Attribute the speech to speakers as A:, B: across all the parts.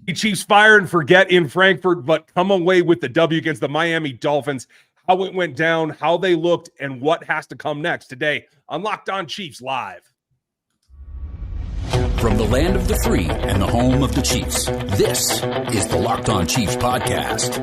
A: Chiefs fire and forget in Frankfurt, but come away with the W against the Miami Dolphins. How it went down, how they looked, and what has to come next today on Locked On Chiefs Live.
B: From the land of the free and the home of the Chiefs, this is the Locked On Chiefs podcast.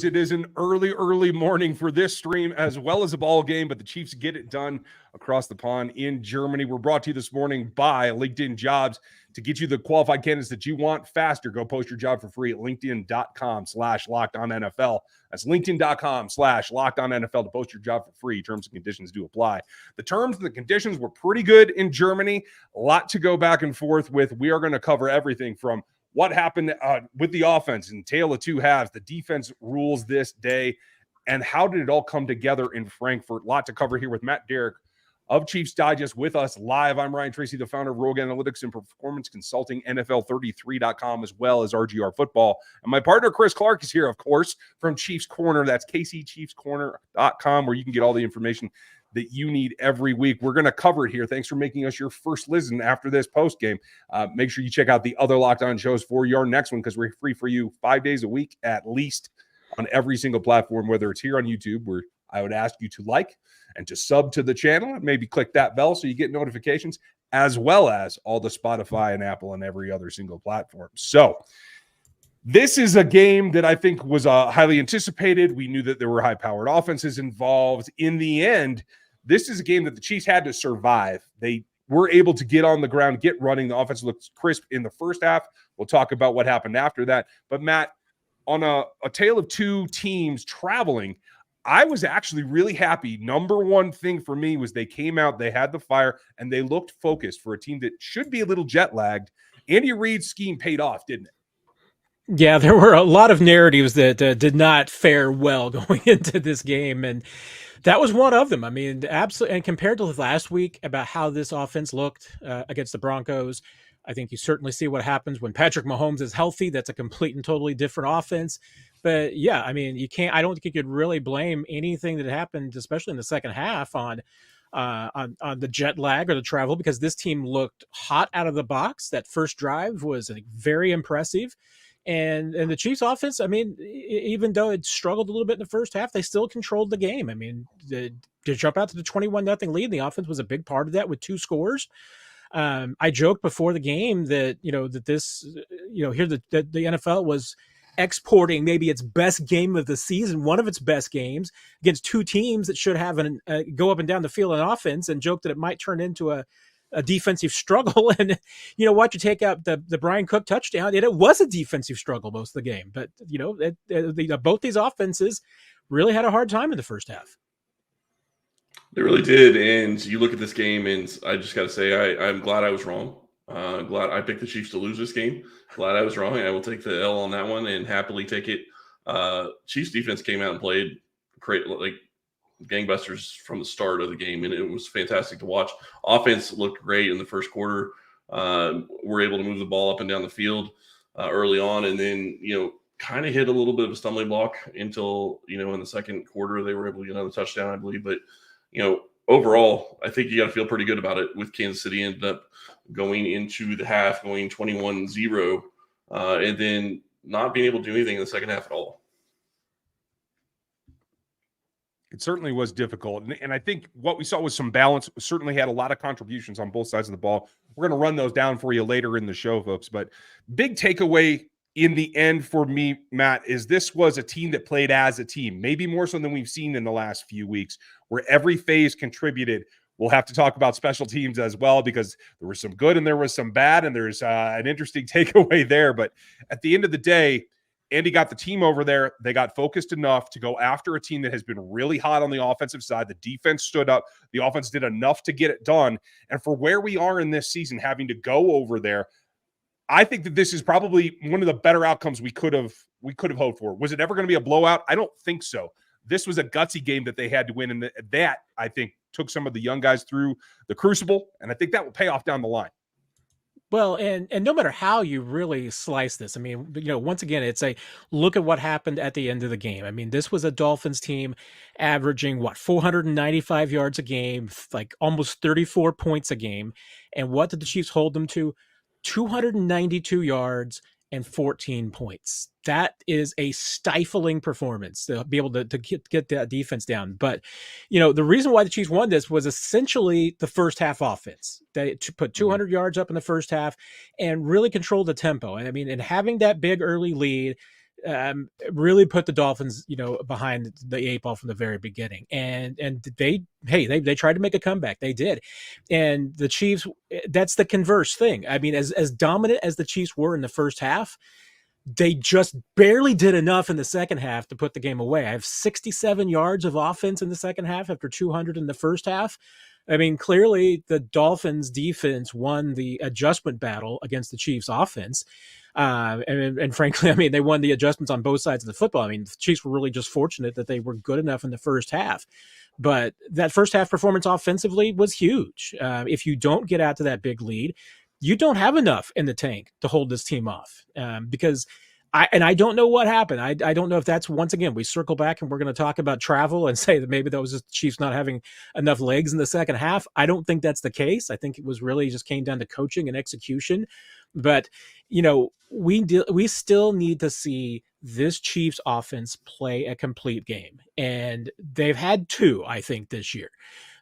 A: It is an early morning for this stream as well as a ball game, but the Chiefs get it done across the pond in Germany. We're brought to you this morning by LinkedIn Jobs. To get you the qualified candidates that you want faster, go post your job for free at linkedin.com/LockedOnNFL. That's linkedin.com/LockedOnNFL to post your job for free. Terms and conditions do apply. The terms and the conditions were pretty good in Germany. A lot to go back and forth with. We are going to cover everything from what happened with the offense in tale of two halves, the defense rules this day, and how did it all come together in Frankfurt? A lot to cover here with Matt Derrick of Chiefs Digest with us live. I'm Ryan Tracy, the founder of Rogue Analytics and Performance Consulting, NFL33.com, as well as RGR Football. And my partner, Chris Clark, is here, of course, from Chiefs Corner. That's kcchiefscorner.com, where you can get all the information that you need every week. We're going to cover it here. Thanks for making us your first listen after this post game. Make sure you check out the other Locked On shows for your next one, because we're free for you 5 days a week at least on every single platform, whether it's here on YouTube, where I would ask you to like and to sub to the channel and maybe click that bell so you get notifications, as well as all the Spotify and Apple and every other single platform. So this is a game that I think was highly anticipated. We knew that there were high-powered offenses involved. In the end, this is a game that the Chiefs had to survive. They were able to get on the ground, get running. The offense looked crisp in the first half. We'll talk about what happened after that. But, Matt, on a tale of two teams traveling, I was actually really happy. Number one thing for me was they came out, they had the fire, and they looked focused for a team that should be a little jet-lagged. Andy Reid's scheme paid off, didn't it?
C: Yeah, there were a lot of narratives that did not fare well going into this game, and that was one of them. I mean, absolutely. And compared to last week about how this offense looked against the Broncos, I think you certainly see what happens when Patrick Mahomes is healthy. That's a complete and totally different offense. But yeah, I mean, I don't think you could really blame anything that happened, especially in the second half, on the jet lag or the travel, because this team looked hot out of the box. That first drive was very impressive. And the Chiefs offense, I mean, even though it struggled a little bit in the first half, they still controlled the game. I mean, to jump out to the 21-0 lead, the offense was a big part of that with two scores. I joked before the game that, that this, here the NFL was exporting maybe its best game of the season, one of its best games against two teams that should have go up and down the field on offense, and joked that it might turn into a defensive struggle. And, watch you take out the Brian Cook touchdown. It was a defensive struggle most of the game. But, both these offenses really had a hard time in the first half.
D: They really did. And you look at this game, and I just got to say, I'm glad I was wrong. Glad I picked the Chiefs to lose this game. Glad I was wrong. I will take the L on that one and happily take it. Chiefs defense came out and played great, like gangbusters from the start of the game, and it was fantastic to watch. Offense looked great in the first quarter. We're able to move the ball up and down the field early on, and then kind of hit a little bit of a stumbling block until in the second quarter they were able to get another touchdown, I believe. But overall, I think you got to feel pretty good about it. With Kansas City ended up going into the half going 21-0, and then not being able to do anything in the second half at all.
A: It certainly was difficult. And I think what we saw was some balance. Certainly had a lot of contributions on both sides of the ball. We're going to run those down for you later in the show, folks. But big takeaway in the end for me, Matt, is this was a team that played as a team, maybe more so than we've seen in the last few weeks, where every phase contributed. We'll have to talk about special teams as well, because there was some good and there was some bad, and there's an interesting takeaway there. But at the end of the day, Andy got the team over there. They got focused enough to go after a team that has been really hot on the offensive side. The defense stood up. The offense did enough to get it done. And for where we are in this season, having to go over there, I think that this is probably one of the better outcomes we could have hoped for. Was it ever going to be a blowout? I don't think so. This was a gutsy game that they had to win, and that, I think, took some of the young guys through the crucible, and I think that will pay off down the line.
C: Well, and no matter how you really slice this, I mean, once again, it's a look at what happened at the end of the game. I mean, this was a Dolphins team averaging 495 yards a game, like almost 34 points a game. And what did the Chiefs hold them to? 292 yards and 14 points. That is a stifling performance to be able to get that defense down. But, the reason why the Chiefs won this was essentially the first half offense. They put 200 yards up in the first half and really controlled the tempo. And I mean, and having that big early lead really put the Dolphins, behind the 8 ball from the very beginning. And they tried to make a comeback. They did. And the Chiefs, that's the converse thing. I mean, as dominant as the Chiefs were in the first half, they just barely did enough in the second half to put the game away. I have 67 yards of offense in the second half after 200 in the first half. I mean, clearly the Dolphins defense won the adjustment battle against the Chiefs offense. And frankly, I mean, they won the adjustments on both sides of the football. I mean, the Chiefs were really just fortunate that they were good enough in the first half. But that first half performance offensively was huge. If you don't get out to that big lead, you don't have enough in the tank to hold this team off, because I don't know what happened. I don't know if that's, once again, we circle back and we're going to talk about travel and say that maybe that was just the Chiefs not having enough legs in the second half. I don't think that's the case. I think it was really just came down to coaching and execution. But, we still need to see this Chiefs offense play a complete game. And they've had 2, I think, this year.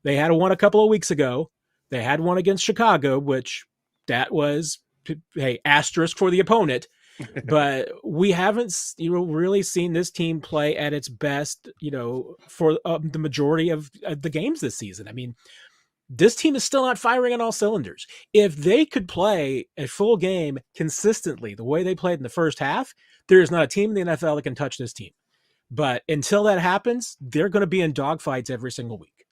C: They had one a couple of weeks ago. They had one against Chicago, which that was, hey, asterisk for the opponent. But we haven't, really seen this team play at its best, for the majority of the games this season. I mean, this team is still not firing on all cylinders. If they could play a full game consistently the way they played in the first half, there is not a team in the NFL that can touch this team. But until that happens, they're going to be in dogfights every single week.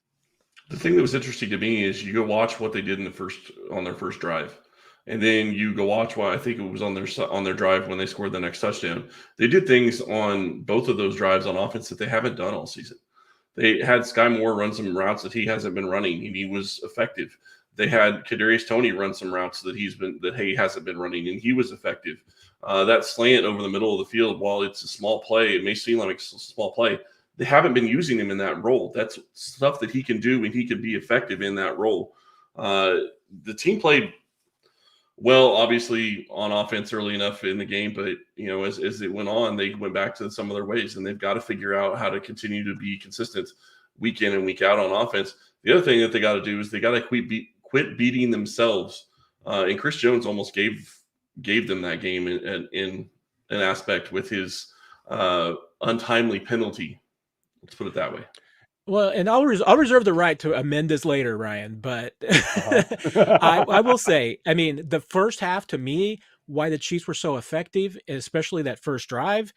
D: The thing that was interesting to me is you go watch what they did on their first drive. And then you go watch I think it was on their drive when they scored the next touchdown. They did things on both of those drives on offense that they haven't done all season. They had Sky Moore run some routes that he hasn't been running, and he was effective. They had Kadarius Toney run some routes that he hasn't been running, and he was effective. That slant over the middle of the field, while it's a small play, it may seem like it's a small play. They haven't been using him in that role. That's stuff that he can do, and he can be effective in that role. The team played well, obviously, on offense early enough in the game, but as it went on, they went back to some of their ways, and they've got to figure out how to continue to be consistent week in and week out on offense. The other thing that they got to do is they got to quit beating themselves. And Chris Jones almost gave them that game in an aspect with his untimely penalty. Let's put it that way.
C: Well, and I'll reserve the right to amend this later, Ryan, but I will say, I mean, the first half, to me, why the Chiefs were so effective, especially that first drive,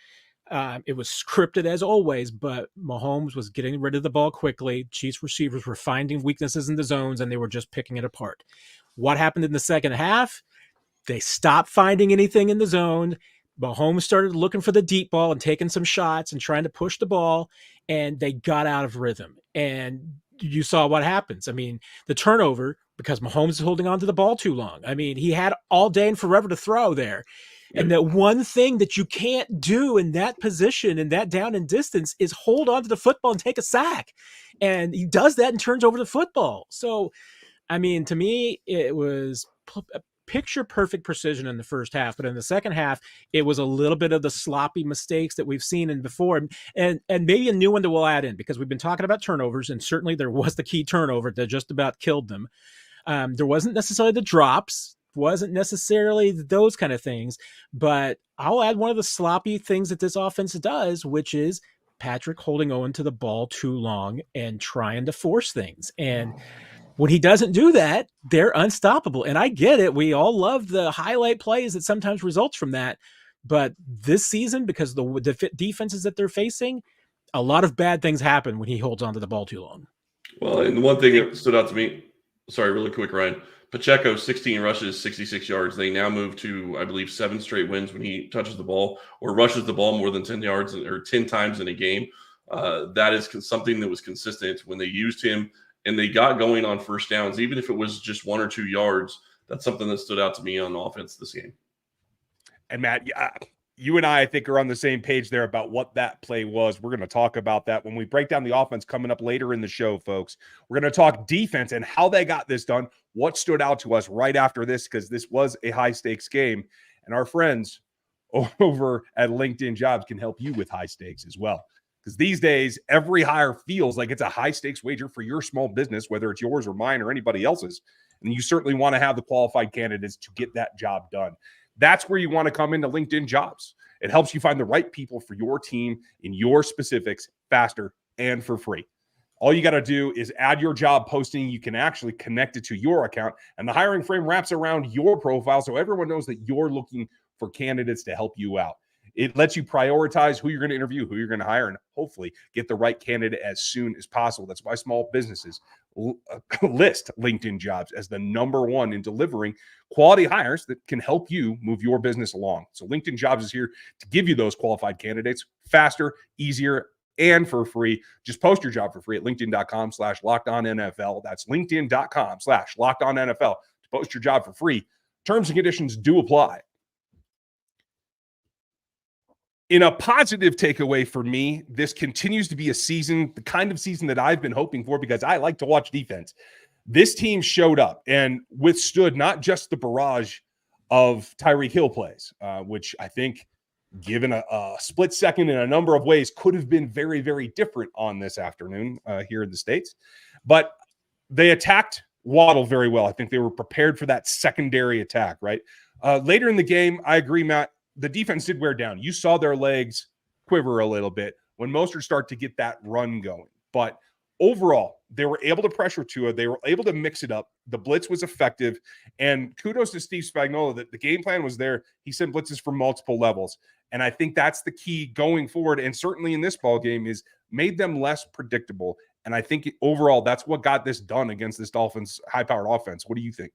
C: it was scripted as always, but Mahomes was getting rid of the ball quickly. Chiefs receivers were finding weaknesses in the zones, and they were just picking it apart. What happened in the second half? They stopped finding anything in the zone. Mahomes started looking for the deep ball and taking some shots and trying to push the ball, and they got out of rhythm. And you saw what happens. I mean, the turnover, because Mahomes is holding on to the ball too long. I mean, he had all day and forever to throw there. And the one thing that you can't do in that position, in that down and distance, is hold on to the football and take a sack. And he does that and turns over the football. So, I mean, to me, it was picture perfect precision in the first half, but in the second half, it was a little bit of the sloppy mistakes that we've seen in before, and maybe a new one that we'll add in, because we've been talking about turnovers, and certainly there was the key turnover that just about killed them. There wasn't necessarily the drops, wasn't necessarily those kind of things, but I'll add one of the sloppy things that this offense does, which is Patrick holding on to the ball too long and trying to force things. And when he doesn't do that, they're unstoppable. And I get it. We all love the highlight plays that sometimes results from that. But this season, because the defenses that they're facing, a lot of bad things happen when he holds onto the ball too long.
D: Well, and the one thing that stood out to me, sorry, really quick, Ryan. Pacheco, 16 rushes, 66 yards. They now move to, I believe, 7 straight wins when he touches the ball or rushes the ball more than 10 yards or 10 times in a game. That is something that was consistent when they used him and they got going on first downs. Even if it was just 1 or 2 yards, that's something that stood out to me on offense this game.
A: And Matt, you and I think, are on the same page there about what that play was. We're going to talk about that when we break down the offense coming up later in the show, folks. We're going to talk defense and how they got this done, what stood out to us right after this, because this was a high-stakes game. And our friends over at LinkedIn Jobs can help you with high stakes as well. Because these days, every hire feels like it's a high-stakes wager for your small business, whether it's yours or mine or anybody else's. And you certainly want to have the qualified candidates to get that job done. That's where you want to come into LinkedIn Jobs. It helps you find the right people for your team in your specifics faster and for free. All you got to do is add your job posting. You can actually connect it to your account, and the hiring frame wraps around your profile so everyone knows that you're looking for candidates to help you out. It lets you prioritize who you're going to interview, who you're going to hire, and hopefully get the right candidate as soon as possible. That's why small businesses list LinkedIn Jobs as the number one in delivering quality hires that can help you move your business along. So LinkedIn Jobs is here to give you those qualified candidates faster, easier, and for free. Just post your job for free at linkedin.com/LockedOnNFL. That's linkedin.com/LockedOnNFL to post your job for free. Terms and conditions do apply. In a positive takeaway for me, this continues to be a season, the kind of season that I've been hoping for, because I like to watch defense. This team showed up and withstood not just the barrage of Tyreek Hill plays, which I think, given a split second in a number of ways, could have been very, very different on this afternoon here in the States. But they attacked Waddle very well. I think they were prepared for that secondary attack, right? Later in the game, I agree, Matt, the defense did wear down. You saw their legs quiver a little bit when Mostert started to get that run going. But overall, they were able to pressure Tua. They were able to mix it up. The blitz was effective. And kudos to Steve Spagnuolo that the game plan was there. He sent blitzes from multiple levels. And I think that's the key going forward. And certainly in this ball game is made them less predictable. And I think overall, that's what got this done against this Dolphins high-powered offense. What do you think?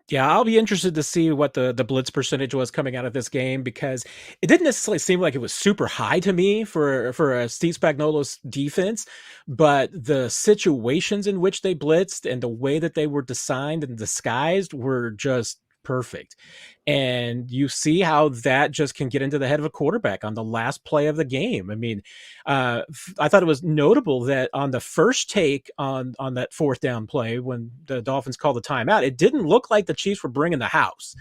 C: Yeah, I'll be interested to see what the blitz percentage was coming out of this game, because it didn't necessarily seem like it was super high to me for a Steve Spagnuolo's defense, but the situations in which they blitzed and the way that they were designed and disguised were just perfect. And you see how that just can get into the head of a quarterback on the last play of the game. I mean, I thought it was notable that on the first take on that fourth down play, when the Dolphins called the timeout, it didn't look like the Chiefs were bringing the house.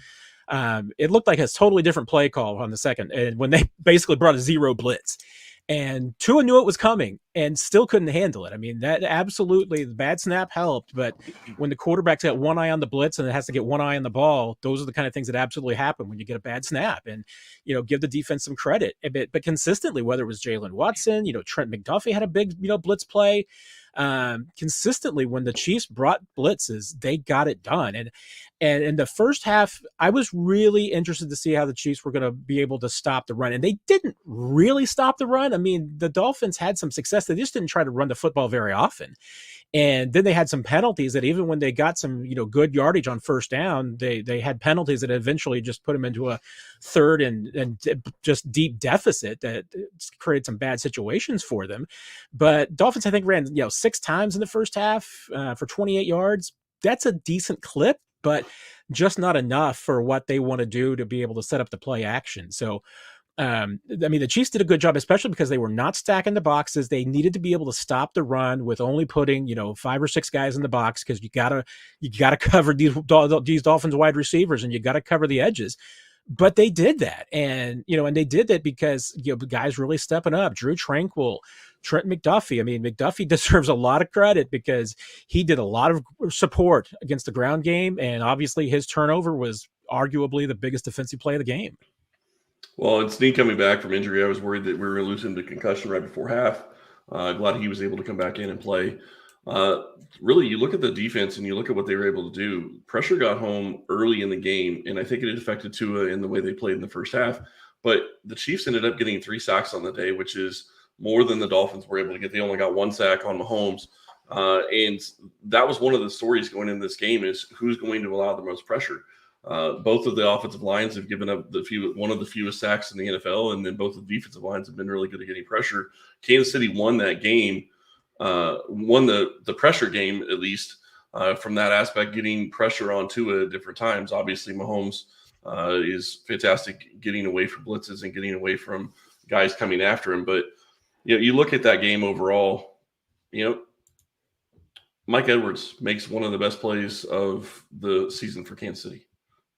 C: It looked like a totally different play call on the second, and when they basically brought a zero blitz. And Tua knew it was coming and still couldn't handle it. I mean, that absolutely, the bad snap helped, but when the quarterback's got one eye on the blitz and it has to get one eye on the ball, those are the kind of things that absolutely happen when you get a bad snap. And, give the defense some credit. But consistently, whether it was Jalen Watson, Trent McDuffie had a big, blitz play. Consistently, when the Chiefs brought blitzes, they got it done. And in the first half, I was really interested to see how the Chiefs were going to be able to stop the run. And they didn't really stop the run. I mean, the Dolphins had some success. They just didn't try to run the football very often. And then they had some penalties that even when they got some, good yardage on first down, they had penalties that eventually just put them into a third and just deep deficit that created some bad situations for them. But Dolphins, I think, ran 6 times in the first half for 28 yards. That's a decent clip, but just not enough for what they want to do to be able to set up the play action. So, the Chiefs did a good job, especially because they were not stacking the boxes. They needed to be able to stop the run with only putting, 5 or 6 guys in the box, because you gotta cover these Dolphins wide receivers, and you got to cover the edges. But they did that, and they did that because the guys really stepping up. Drew Tranquil, Trent McDuffie. I mean, McDuffie deserves a lot of credit because he did a lot of support against the ground game, and obviously his turnover was arguably the biggest defensive play of the game.
D: Well, and Snead coming back from injury, I was worried that we were going to lose him to concussion right before half. Glad he was able to come back in and play. Really, you look at the defense and you look at what they were able to do. Pressure got home early in the game, and I think it affected Tua in the way they played in the first half. But the Chiefs ended up getting 3 sacks on the day, which is more than the Dolphins were able to get. They only got 1 sack on Mahomes. And that was one of the stories going into this game, is who's going to allow the most pressure. Both of the offensive lines have given up one of the fewest sacks in the NFL, and then both of the defensive lines have been really good at getting pressure. Kansas City won that game, won the pressure game at least, from that aspect, getting pressure on Tua at different times. Obviously, Mahomes is fantastic getting away from blitzes and getting away from guys coming after him. But you look at that game overall, Mike Edwards makes one of the best plays of the season for Kansas City.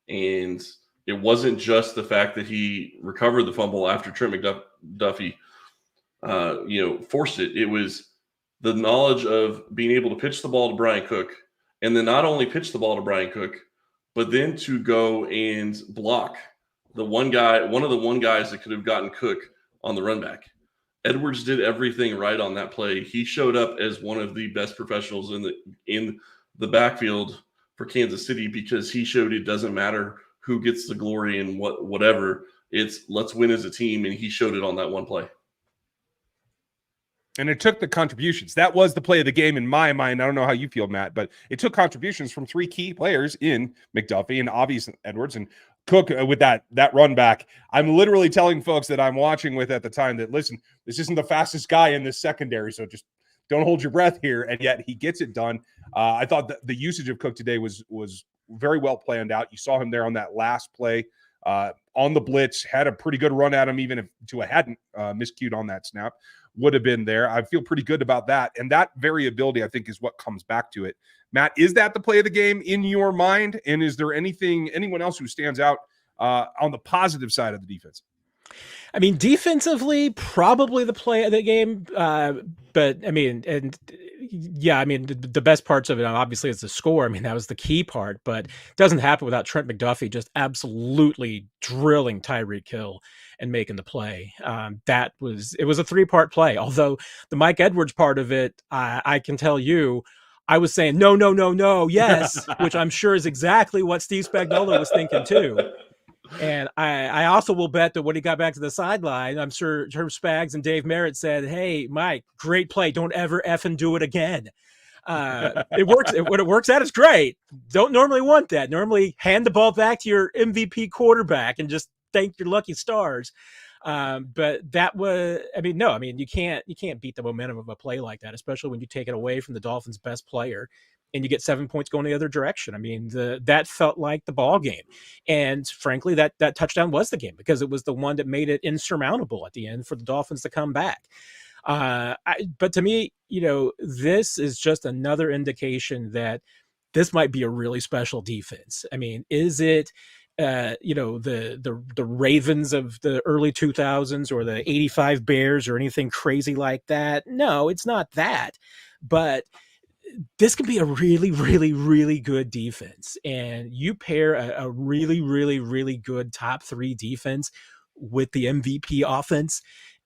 D: And it wasn't just the fact that he recovered the fumble after Trent McDuffie, forced it. It was the knowledge of being able to pitch the ball to Brian Cook, and then not only pitch the ball to Brian Cook, but then to go and block one of the guys that could have gotten Cook on the run back. Edwards did everything right on that play. He showed up as one of the best professionals in the backfield for Kansas City, because he showed it doesn't matter who gets the glory and whatever. It's let's win as a team, and he showed it on that one play.
A: And it took the contributions. That was the play of the game in my mind. I don't know how you feel, Matt, but it took contributions from three key players in McDuffie and obviously Edwards and Cook with that run back. I'm literally telling folks that I'm watching with at the time that, listen, this isn't the fastest guy in this secondary, so just don't hold your breath here. And yet he gets it done. I thought that the usage of Cook today was very well planned out. You saw him there on that last play on the blitz, had a pretty good run at him, even if Tua hadn't miscued on that snap, would have been there. I feel pretty good about that. And that variability, I think, is what comes back to it. Matt, is that the play of the game in your mind? And is there anyone else who stands out on the positive side of the defense?
C: I mean, defensively, probably the play of the game. But I mean, the best parts of it, obviously, is the score. I mean, that was the key part, but it doesn't happen without Trent McDuffie just absolutely drilling Tyreek Hill and making the play. It was a 3-part play. Although the Mike Edwards part of it, I can tell you, I was saying, no, yes, which I'm sure is exactly what Steve Spagnuolo was thinking too. And I also will bet that when he got back to the sideline, I'm sure Herb Spags and Dave Merritt said, "Hey, Mike, great play. Don't ever effing do it again." It works. When it works out, it's great. Don't normally want that. Normally hand the ball back to your MVP quarterback and just thank your lucky stars. But that was, you can't beat the momentum of a play like that, especially when you take it away from the Dolphins' best player and you get 7 points going the other direction. I mean, that felt like the ball game. And frankly, that touchdown was the game, because it was the one that made it insurmountable at the end for the Dolphins to come back. But to me, this is just another indication that this might be a really special defense. I mean, is it, the Ravens of the early 2000s or the 85 Bears or anything crazy like that? No, it's not that. But this can be a really, really, really good defense. And you pair a really, really, really good top 3 defense with the MVP offense,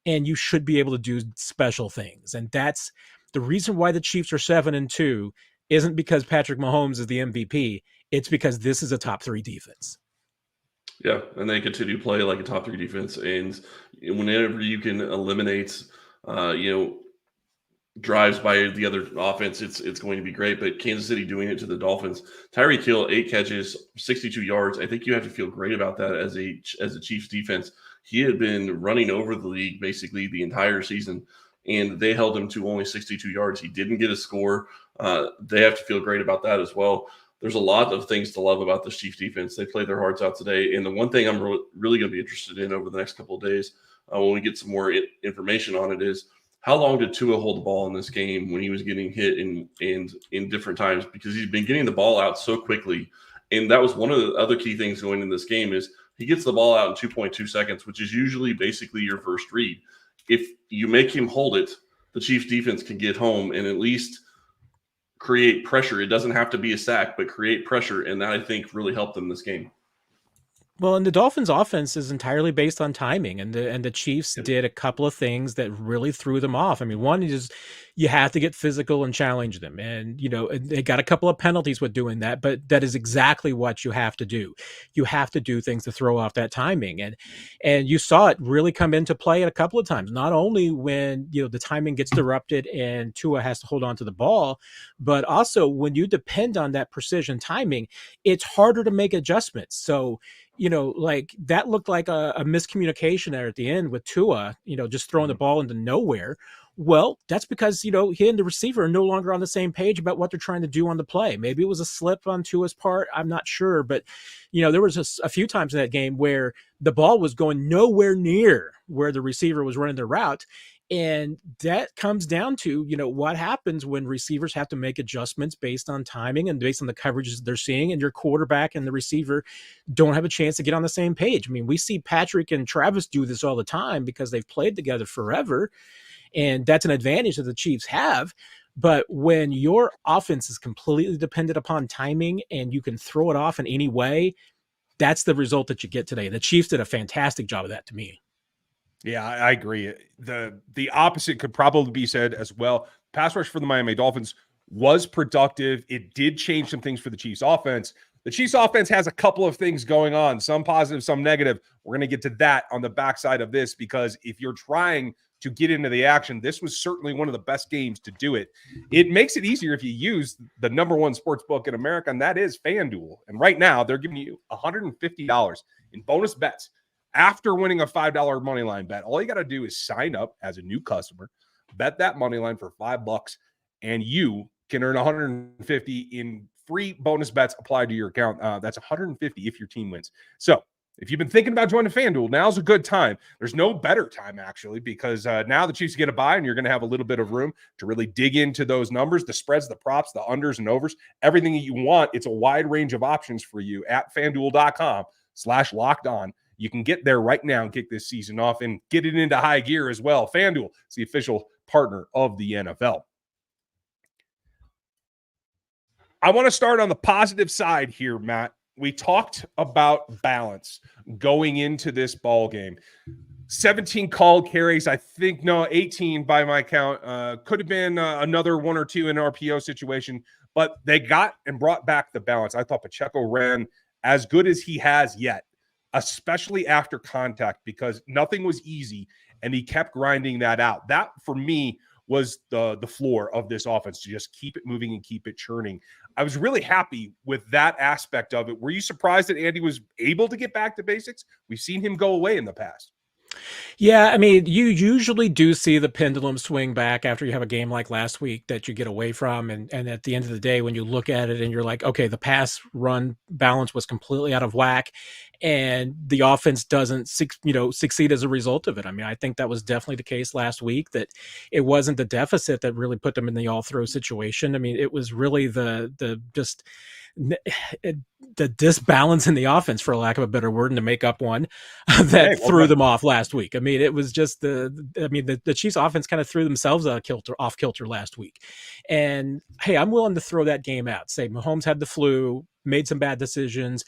C: and you should be able to do special things. And that's the reason why the Chiefs are 7-2 isn't because Patrick Mahomes is the MVP. It's because this is a top 3 defense.
D: Yeah, and they continue to play like a top 3 defense. And whenever you can eliminate, drives by the other offense, it's going to be great. But Kansas City doing it to the Dolphins, Tyreek Hill, 8 catches, 62 yards. I think you have to feel great about that as a Chiefs defense. He had been running over the league basically the entire season, and they held him to only 62 yards. He didn't get a score. They have to feel great about that as well. There's a lot of things to love about this Chiefs defense. They played their hearts out today. And the one thing I'm really going to be interested in over the next couple of days, when we get some more information on it, is how long did Tua hold the ball in this game when he was getting hit in different times? Because he's been getting the ball out so quickly. And that was one of the other key things going in this game is he gets the ball out in 2.2 seconds, which is usually basically your first read. If you make him hold it, the Chiefs defense can get home and at least create pressure. It doesn't have to be a sack, but create pressure. And that, I think, really helped them this game.
C: Well, and the Dolphins' offense is entirely based on timing, and the Chiefs did a couple of things that really threw them off. I mean, one is you have to get physical and challenge them, and they got a couple of penalties with doing that, but that is exactly what you have to do. You have to do things to throw off that timing, and you saw it really come into play a couple of times. Not only when the timing gets disrupted and Tua has to hold on to the ball, but also when you depend on that precision timing, it's harder to make adjustments. So like that looked like a miscommunication there at the end with Tua, just throwing the ball into nowhere, Well, that's because, he and the receiver are no longer on the same page about what they're trying to do on the play. Maybe it was a slip on Tua's part. I'm not sure. But, there was a few times in that game where the ball was going nowhere near where the receiver was running the route. And that comes down to, what happens when receivers have to make adjustments based on timing and based on the coverages they're seeing, and your quarterback and the receiver don't have a chance to get on the same page. I mean, we see Patrick and Travis do this all the time because they've played together forever, and that's an advantage that the Chiefs have. But when your offense is completely dependent upon timing and you can throw it off in any way, that's the result that you get today. The Chiefs did a fantastic job of that to me.
A: Yeah, I agree. The opposite could probably be said as well. Pass rush for the Miami Dolphins was productive. It did change some things for the Chiefs offense. The Chiefs offense has a couple of things going on, some positive, some negative. We're going to get to that on the backside of this, because if you're trying to get into the action, this was certainly one of the best games to do it. It makes it easier if you use the number one sports book in America, and that is FanDuel. And right now, they're giving you $150 in bonus bets after winning a $5 money line bet. All you got to do is sign up as a new customer, bet that money line for $5, and you can earn $150 in free bonus bets applied to your account. That's $150 if your team wins. So if you've been thinking about joining FanDuel, now's a good time. There's no better time, actually, because now the Chiefs get a bye, and you're going to have a little bit of room to really dig into those numbers, the spreads, the props, the unders and overs, everything that you want. It's a wide range of options for you at FanDuel.com/lockedon. You can get there right now and kick this season off and get it into high gear as well. FanDuel is the official partner of the NFL. I want to start on the positive side here, Matt. We talked about balance going into this ball game. 17 called carries, 18 by my count. Could have been another one or two in an RPO situation, but they got and brought back the balance. I thought Pacheco ran as good as he has yet, especially after contact, because nothing was easy, and he kept grinding that out. That, for me, was the floor of this offense, to just keep it moving and keep it churning. I was really happy with that aspect of it. Were you surprised that Andy was able to get back to basics? We've seen him go away in the past.
C: Yeah, I mean, you usually do see the pendulum swing back after you have a game like last week that you get away from. And at the end of the day, when you look at it and you're like, okay, the pass run balance was completely out of whack, and the offense doesn't succeed as a result of it. I mean, I think that was definitely the case last week, that it wasn't the deficit that really put them in the all-throw situation. I mean, it was really the disbalance in the offense, for lack of a better word, and to make up one, that threw them off last week. I mean, it was just the Chiefs offense kind of threw themselves off kilter last week. And hey, I'm willing to throw that game out. Say Mahomes had the flu, made some bad decisions,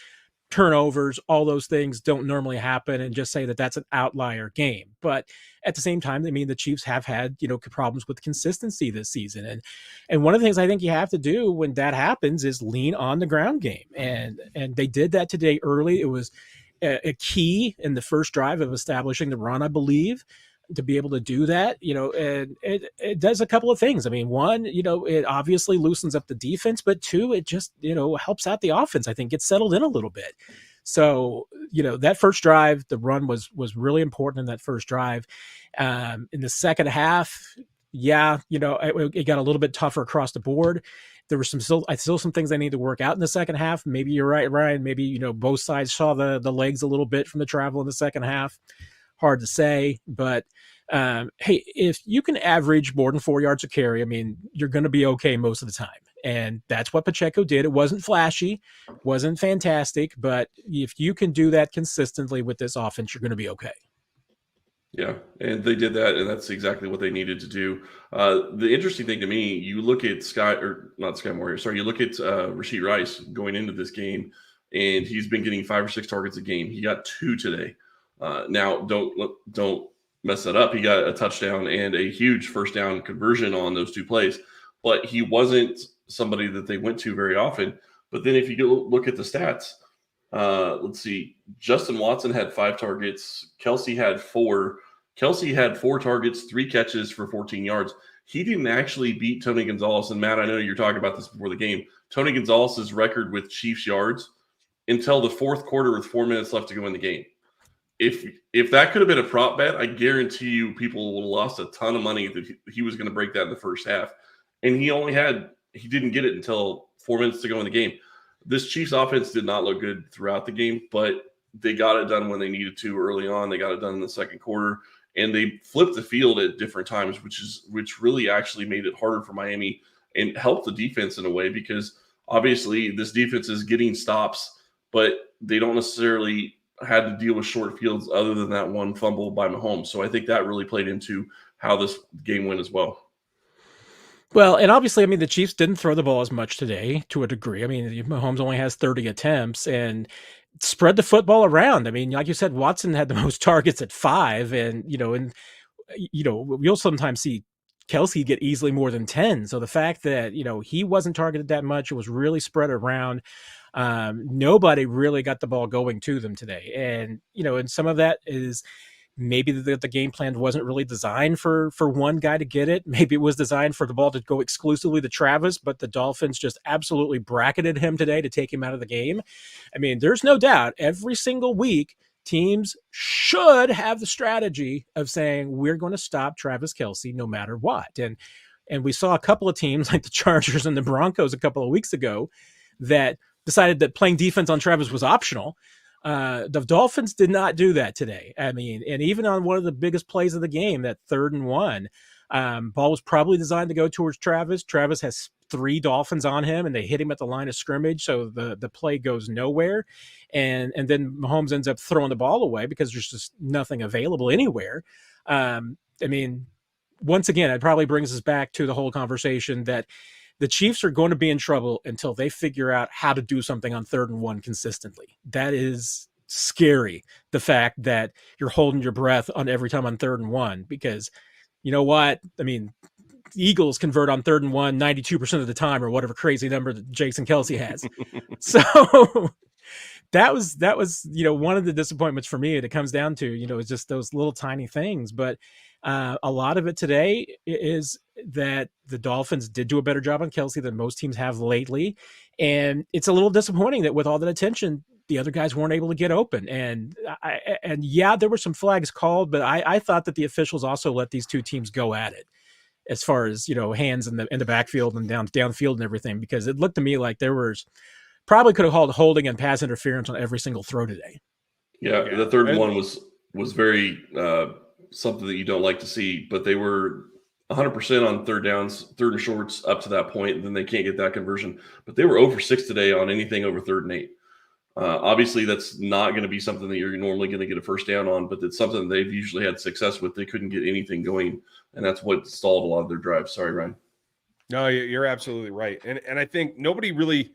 C: turnovers, all those things don't normally happen, and just say that that's an outlier game. But at the same time, I mean, the Chiefs have had, problems with consistency this season. And one of the things I think you have to do when that happens is lean on the ground game. And they did that today early. It was a key in the first drive of establishing the run, I believe, to be able to do that, and it does a couple of things. I mean, one, it obviously loosens up the defense, but two, it just, helps out the offense. I think gets settled in a little bit. So, that first drive, the run was really important in that first drive. In the second half, it got a little bit tougher across the board. There were still some things I need to work out in the second half. Maybe you're right, Ryan. Maybe, both sides saw the legs a little bit from the travel in the second half. Hard to say, but hey, if you can average more than 4 yards a carry, I mean, you're going to be okay most of the time. And that's what Pacheco did. It wasn't flashy, wasn't fantastic, but if you can do that consistently with this offense, you're going to be okay.
D: Yeah, and they did that, and that's exactly what they needed to do. The interesting thing to me, you look at you look at Rashid Rice going into this game, and he's been getting 5 or 6 targets a game. He got 2 today. Now, don't mess that up. He got a touchdown and a huge first down conversion on those 2 plays, but he wasn't somebody that they went to very often. But then if you go look at the stats, let's see, Justin Watson had 5 targets. Kelsey had 4. Kelsey had 4 targets, 3 catches for 14 yards. He didn't actually beat Tony Gonzalez. And Matt, I know you're talking about this before the game. Tony Gonzalez's record with Chiefs yards until the fourth quarter with 4 minutes left to go in the game. if that could have been a prop bet, I guarantee you people would have lost a ton of money that he was going to break that in the first half. And he didn't get it until 4 minutes to go in the game. This Chiefs offense did not look good throughout the game, but they got it done when they needed to early on. They got it done in the second quarter, and they flipped the field at different times, which really actually made it harder for Miami and helped the defense in a way, because obviously this defense is getting stops, but they don't necessarily had to deal with short fields other than that one fumble by Mahomes. So I think that really played into how this game went as well.
C: Well, and obviously, I mean, the Chiefs didn't throw the ball as much today to a degree. I mean, Mahomes only has 30 attempts and spread the football around. I mean, like you said, Watson had the most targets at 5, and you'll sometimes see Kelsey get easily more than 10. So the fact that, he wasn't targeted that much, it was really spread around. Nobody really got the ball going to them today. And, and some of that is maybe the game plan wasn't really designed for one guy to get it. Maybe it was designed for the ball to go exclusively to Travis, but the Dolphins just absolutely bracketed him today to take him out of the game. I mean, there's no doubt every single week teams should have the strategy of saying, we're going to stop Travis Kelce no matter what. And we saw a couple of teams like the Chargers and the Broncos a couple of weeks ago that decided that playing defense on Travis was optional. The Dolphins did not do that today. I mean, and even on one of the biggest plays of the game, that 3rd and 1, ball was probably designed to go towards Travis. Travis has 3 Dolphins on him, and they hit him at the line of scrimmage, so the play goes nowhere. And then Mahomes ends up throwing the ball away because there's just nothing available anywhere. I mean, once again, it probably brings us back to the whole conversation that the Chiefs are going to be in trouble until they figure out how to do something on 3rd and 1 consistently. That is scary, the fact that you're holding your breath on every time on 3rd and 1, because you know what? I mean, the Eagles convert on 3rd and 1 92% of the time, or whatever crazy number that Jason Kelsey has. So that was one of the disappointments for me. It comes down to, it's just those little tiny things. But a lot of it today is that the Dolphins did do a better job on Kelsey than most teams have lately. And it's a little disappointing that with all that attention, the other guys weren't able to get open. And there were some flags called, but I thought that the officials also let these two teams go at it as far as, hands in the backfield and downfield and everything, because it looked to me like there was probably could have called holding and pass interference on every single throw today.
D: Yeah, the 3rd and 1 was very something that you don't like to see, but they were 100% on 3rd downs, 3rd and shorts up to that point, and then they can't get that conversion. But they were over 6 today on anything over 3rd and 8. Obviously, that's not going to be something that you're normally going to get a first down on, but it's something they've usually had success with. They couldn't get anything going, and that's what stalled a lot of their drives. Sorry, Ryan.
A: No, you're absolutely right. And I think nobody really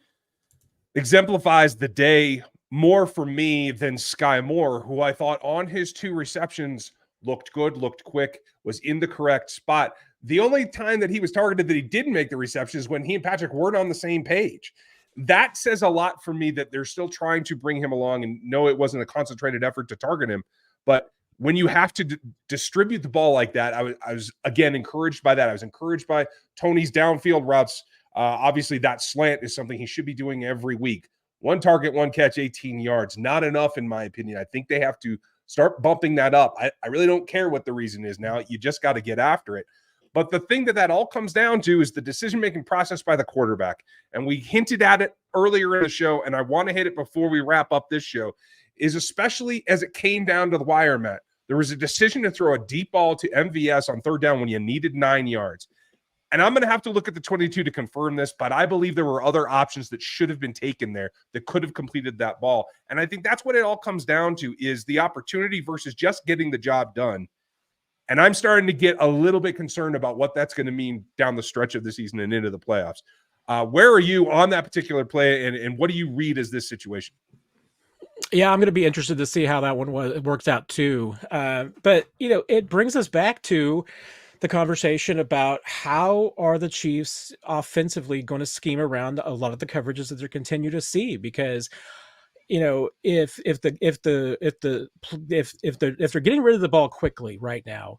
A: exemplifies the day more for me than Sky Moore, who I thought on his 2 receptions looked good, looked quick, was in the correct spot. The only time that he was targeted that he didn't make the reception is when he and Patrick weren't on the same page. That says a lot for me that they're still trying to bring him along, and no, it wasn't a concentrated effort to target him. But when you have to distribute the ball like that, I was again encouraged by that. I was encouraged by Tony's downfield routes. Obviously, that slant is something he should be doing every week. 1 target, 1 catch, 18 yards. Not enough, in my opinion. I think they have to start bumping that up. I really don't care what the reason is now. You just got to get after it. But the thing that all comes down to is the decision-making process by the quarterback. And we hinted at it earlier in the show, and I want to hit it before we wrap up this show, is especially as it came down to the wire, Matt, there was a decision to throw a deep ball to MVS on 3rd down when you needed 9 yards. And I'm going to have to look at the 22 to confirm this, but I believe there were other options that should have been taken there that could have completed that ball. And I think that's what it all comes down to, is the opportunity versus just getting the job done. And I'm starting to get a little bit concerned about what that's going to mean down the stretch of the season and into the playoffs. Where are you on that particular play, and what do you read as this situation?
C: Yeah, I'm going to be interested to see how that one works out too. But, it brings us back to the conversation about how are the Chiefs offensively going to scheme around a lot of the coverages that they continue to see, because if they're getting rid of the ball quickly right now,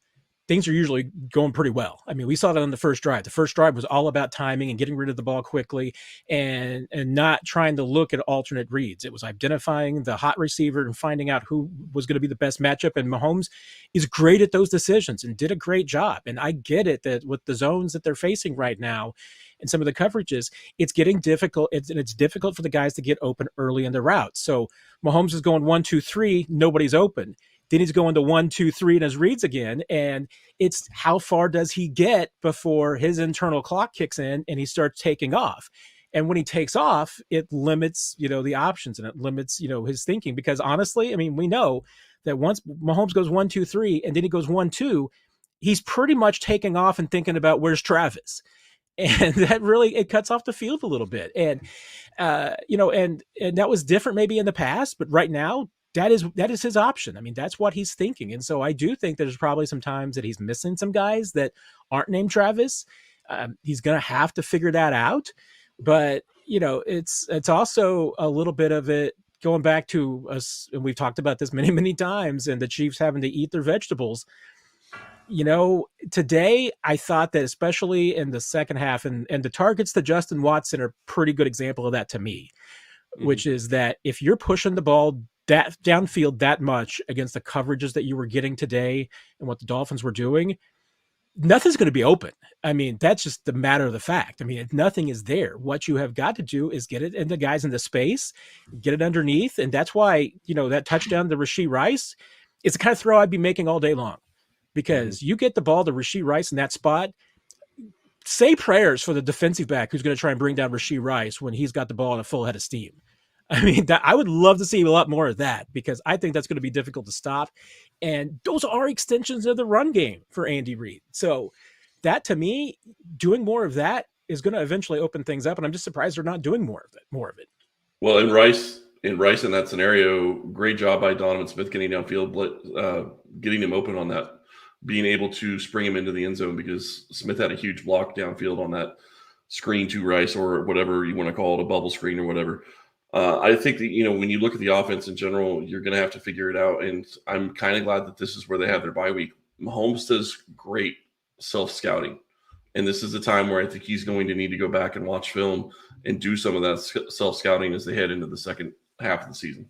C: things are usually going pretty well. I mean, we saw that on the first drive. The first drive was all about timing and getting rid of the ball quickly and not trying to look at alternate reads. It was identifying the hot receiver and finding out who was going to be the best matchup. And Mahomes is great at those decisions and did a great job. And I get it that with the zones that they're facing right now and some of the coverages, it's getting difficult. It's difficult for the guys to get open early in the route. So Mahomes is going 1, 2, 3, nobody's open. Then he's going to 1, 2, 3 in his reads again. And it's how far does he get before his internal clock kicks in and he starts taking off. And when he takes off, it limits, the options and it limits, his thinking. Because honestly, I mean, we know that once Mahomes goes 1, 2, 3, and then he goes 1, 2, he's pretty much taking off and thinking about where's Travis. And that really, it cuts off the field a little bit. And, and that was different maybe in the past, but right now, that is his option. I mean, that's what he's thinking. And so I do think there's probably some times that he's missing some guys that aren't named Travis. He's going to have to figure that out. But, it's also a little bit of it going back to us. And we've talked about this many, many times, and the Chiefs having to eat their vegetables. Today I thought that especially in the second half and the targets to Justin Watson are a pretty good example of that to me, which is that if you're pushing the ball that downfield that much against the coverages that you were getting today and what the Dolphins were doing, nothing's going to be open. I mean, that's just the matter of the fact. I mean, if nothing is there, what you have got to do is get it in the guys in the space, get it underneath. And that's why, that touchdown to Rashee Rice is the kind of throw I'd be making all day long, because you get the ball to Rashee Rice in that spot, say prayers for the defensive back who's going to try and bring down Rashee Rice when he's got the ball in a full head of steam. I mean, I would love to see a lot more of that, because I think that's going to be difficult to stop. And those are extensions of the run game for Andy Reid. So that, to me, doing more of that is going to eventually open things up. And I'm just surprised they're not doing more of it.
D: Well, in Rice in that scenario, great job by Donovan Smith getting downfield, getting him open on that, being able to spring him into the end zone, because Smith had a huge block downfield on that screen to Rice, or whatever you want to call it, a bubble screen or whatever. I think that, when you look at the offense in general, you're going to have to figure it out. And I'm kind of glad that this is where they have their bye week. Mahomes does great self-scouting. And this is a time where I think he's going to need to go back and watch film and do some of that self-scouting as they head into the second half of the season.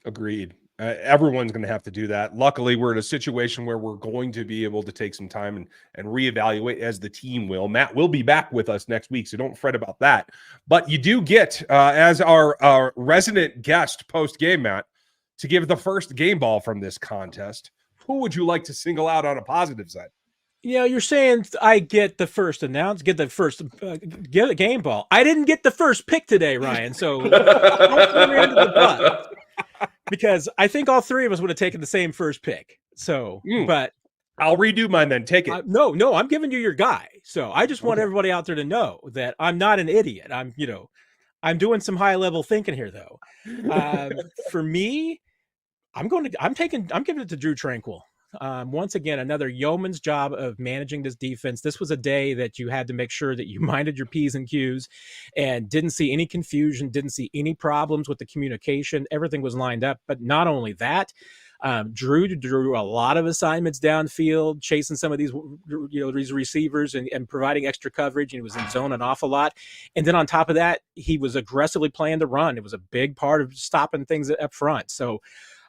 A: Agreed. Everyone's going to have to do that. Luckily, we're in a situation where we're going to be able to take some time and reevaluate, as the team will. Matt will be back with us next week, so don't fret about that. But you do get, as our resident guest post-game, Matt, to give the first game ball from this contest. Who would you like to single out on a positive side?
C: You're saying I get the first get a game ball. I didn't get the first pick today, Ryan, so don't throw me under the bus. Because I think all three of us would have taken the same first pick. So, but
A: I'll redo mine then. Take it.
C: No, I'm giving you your guy. So I just want everybody out there to know that I'm not an idiot. I'm doing some high level thinking here, though. For me, I'm giving it to Drue Tranquill. Once again, another yeoman's job of managing this defense. This was a day that you had to make sure that you minded your P's and Q's and didn't see any confusion, didn't see any problems with the communication. Everything was lined up. But not only that, Drue drew a lot of assignments downfield, chasing some of these, these receivers and providing extra coverage. And he was in zone an awful lot. And then on top of that, he was aggressively playing the run. It was a big part of stopping things up front. So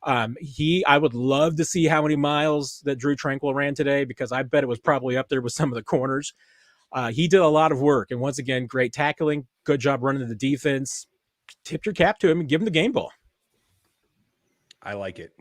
C: I would love to see how many miles that Drue Tranquill ran today, because I bet it was probably up there with some of the corners. He did a lot of work. And once again, great tackling, good job running the defense. Tip your cap to him and give him the game ball.
A: I like it.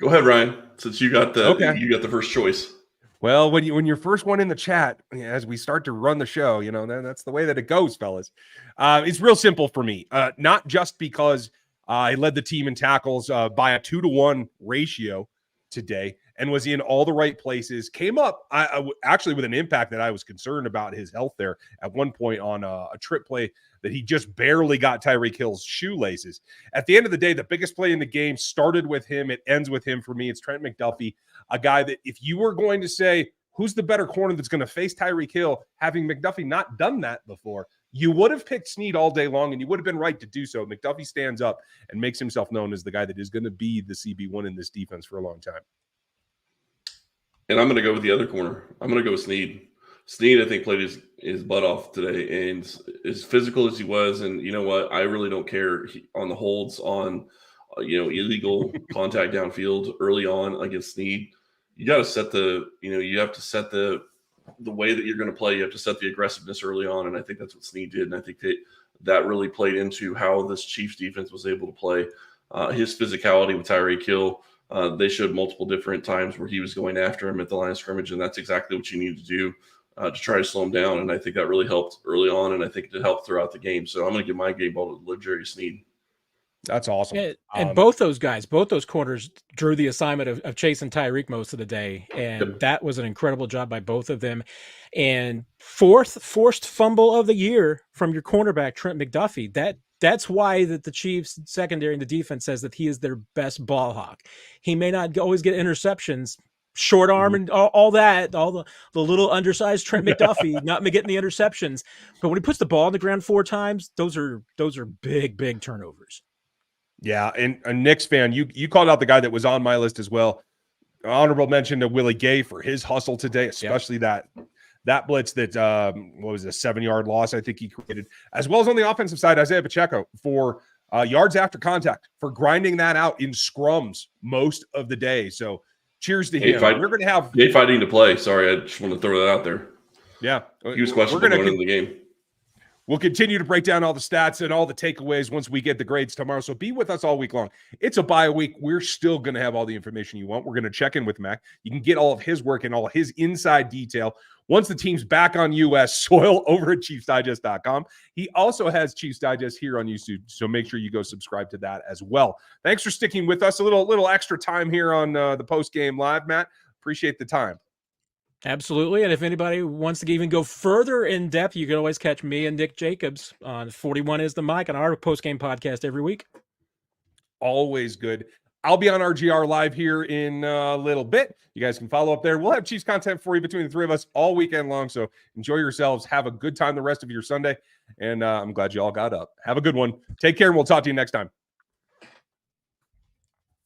D: Go ahead, Ryan, since you got the first choice.
A: Well, when you're first one in the chat, as we start to run the show, that's the way that it goes, fellas. It's real simple for me. Not just because I led the team in tackles by a 2-to-1 ratio today and was in all the right places. Came up actually with an impact that I was concerned about his health there at one point on a trip play that he just barely got Tyreek Hill's shoelaces. At the end of the day, the biggest play in the game started with him. It ends with him for me. It's Trent McDuffie, a guy that if you were going to say who's the better corner that's going to face Tyreek Hill, having McDuffie not done that before, you would have picked Snead all day long, and you would have been right to do so. McDuffie stands up and makes himself known as the guy that is going to be the CB1 in this defense for a long time.
D: And I'm going to go with the other corner. I'm going to go with Snead. Snead, I think, played his butt off today, and as physical as he was, and you know what? I really don't care on the holds on, illegal contact downfield early on against Snead. You got to set you have to set the way that you're going to play. You have to set the aggressiveness early on, and I think that's what Snead did, and I think that really played into how this Chiefs defense was able to play. His physicality with Tyreek Hill. They showed multiple different times where he was going after him at the line of scrimmage, and that's exactly what you need to do to try to slow him down. And I think that really helped early on, and I think it helped throughout the game. So I'm going to give my game ball to Legarius Snead.
A: That's awesome.
C: And both those guys, both those corners drew the assignment of Chase and Tyreek most of the day. And that was an incredible job by both of them. And fourth forced fumble of the year from your cornerback, Trent McDuffie. That's why that the Chiefs secondary and the defense says that he is their best ball hawk. He may not always get interceptions, short arm and all that, all the little undersized Trent McDuffie, not getting the interceptions. But when he puts the ball on the ground 4 times, those are big turnovers. Yeah,
A: and a Knicks fan, you called out the guy that was on my list as well. Honorable mention to Willie Gay for his hustle today, especially that blitz that what was it, a 7-yard loss I think he created, as well as on the offensive side, Isaiah Pacheco for yards after contact, for grinding that out in scrums most of the day. So cheers to him. We're going to have
D: fighting to play. Sorry, I just want to throw that out there.
A: Yeah,
D: he was questionable going into the game.
A: We'll continue to break down all the stats and all the takeaways once we get the grades tomorrow. So be with us all week long. It's a bye week. We're still going to have all the information you want. We're going to check in with Mac. You can get all of his work and all of his inside detail once the team's back on U.S. soil over at ChiefsDigest.com. He also has Chiefs Digest here on YouTube, so make sure you go subscribe to that as well. Thanks for sticking with us. A little extra time here on the post-game live, Matt. Appreciate the time.
C: Absolutely. And if anybody wants to even go further in depth, you can always catch me and Nick Jacobs on 41 is the Mic on our post-game podcast every week.
A: Always good. I'll be on RGR Live here in a little bit. You guys can follow up there. We'll have Chiefs content for you between the 3 of us all weekend long. So enjoy yourselves. Have a good time the rest of your Sunday. And I'm glad you all got up. Have a good one. Take care, and we'll talk to you next time.